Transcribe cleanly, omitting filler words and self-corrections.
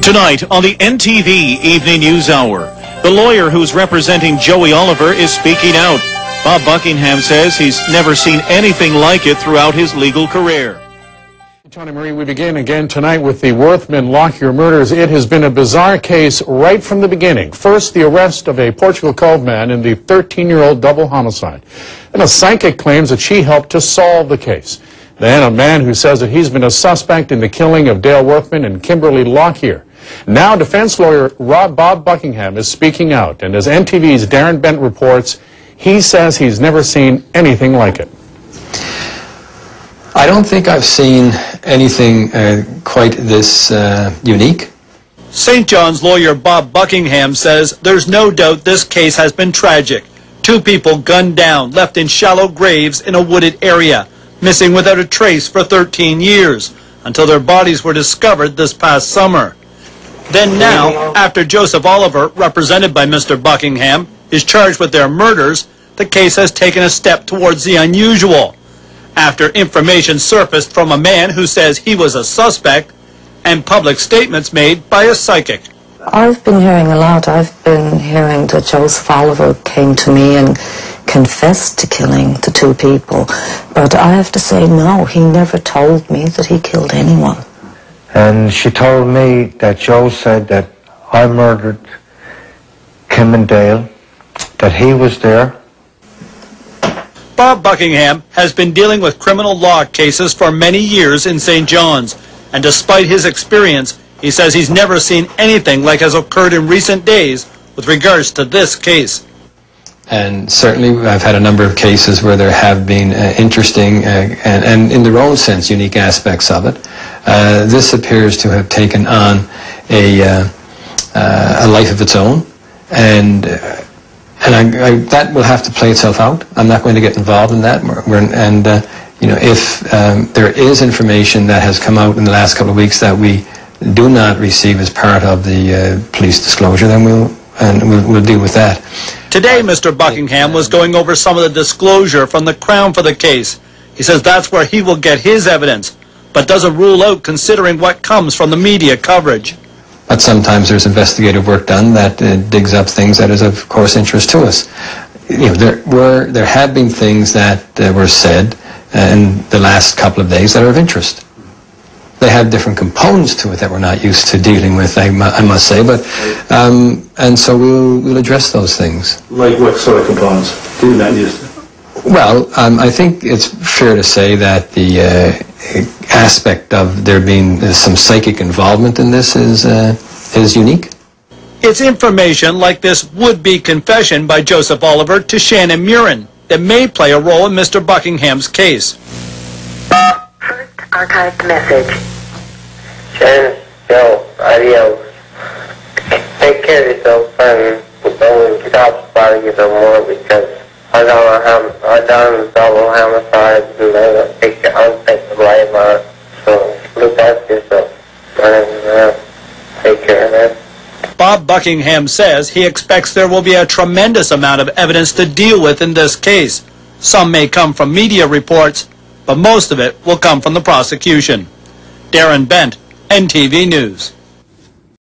Tonight on the NTV Evening News Hour, the lawyer who's representing Joey Oliver is speaking out. Bob Buckingham says he's never seen anything like it throughout his legal career. Tony Marie, we begin again tonight with the Worthman Lockyer murders. It has been a bizarre case right from the beginning. First, the arrest of a Portugal Cove man in the 13-year-old double homicide. And a psychic claims that she helped to solve the case. Then a man who says that he's been a suspect in the killing of Dale Worthman and Kimberly Lockyer. Now defense lawyer Bob Buckingham is speaking out, and as NTV's Darren Bent reports, he says he's never seen anything like it. I don't think I've seen anything quite this unique. St. John's lawyer Bob Buckingham says there's no doubt this case has been tragic. 2 people gunned down, left in shallow graves in a wooded area, missing without a trace for 13 years, until their bodies were discovered this past summer. Then now, after Joseph Oliver, represented by Mr. Buckingham, is charged with their murders, the case has taken a step towards the unusual. After information surfaced from a man who says he was a suspect, and public statements made by a psychic. I've been hearing a lot. I've been hearing that Joseph Oliver came to me and confessed to killing the 2 people. But I have to say, no, he never told me that he killed anyone. And she told me that Joe said that I murdered Kim and Dale, that he was there. Bob Buckingham has been dealing with criminal law cases for many years in St. John's, and despite his experience, he says he's never seen anything like has occurred in recent days with regards to this case. And certainly I've had a number of cases where there have been interesting and in their own sense unique aspects of it. This appears to have taken on a life of its own, and that will have to play itself out. I'm not going to get involved in that. You know, if there is information that has come out in the last couple of weeks that we do not receive as part of the police disclosure, then we'll deal with that. Today, Mr. Buckingham was going over some of the disclosure from the Crown for the case. He says that's where he will get his evidence, but doesn't rule out considering what comes from the media coverage. But sometimes there's investigative work done that digs up things that is of course interest to us. You know, there have been things that were said in the last couple of days that are of interest. They have different components to it that we're not used to dealing with, I must say, but and so we'll address those things. Like what sort of components do you not use? Well, I think it's fair to say that the aspect of there being some psychic involvement in this is unique. It's information like this would-be confession by Joseph Oliver to Shannon Murin that may play a role in Mr. Buckingham's case. First archived message. Shannon, yo, adios. Take care of yourself and don't stop bothering you no more because I done double homicide and I'll take the blame on it. So look after yourself and take care, man. Bob Buckingham says he expects there will be a tremendous amount of evidence to deal with in this case. Some may come from media reports, but most of it will come from the prosecution. Darren Bent, NTV News.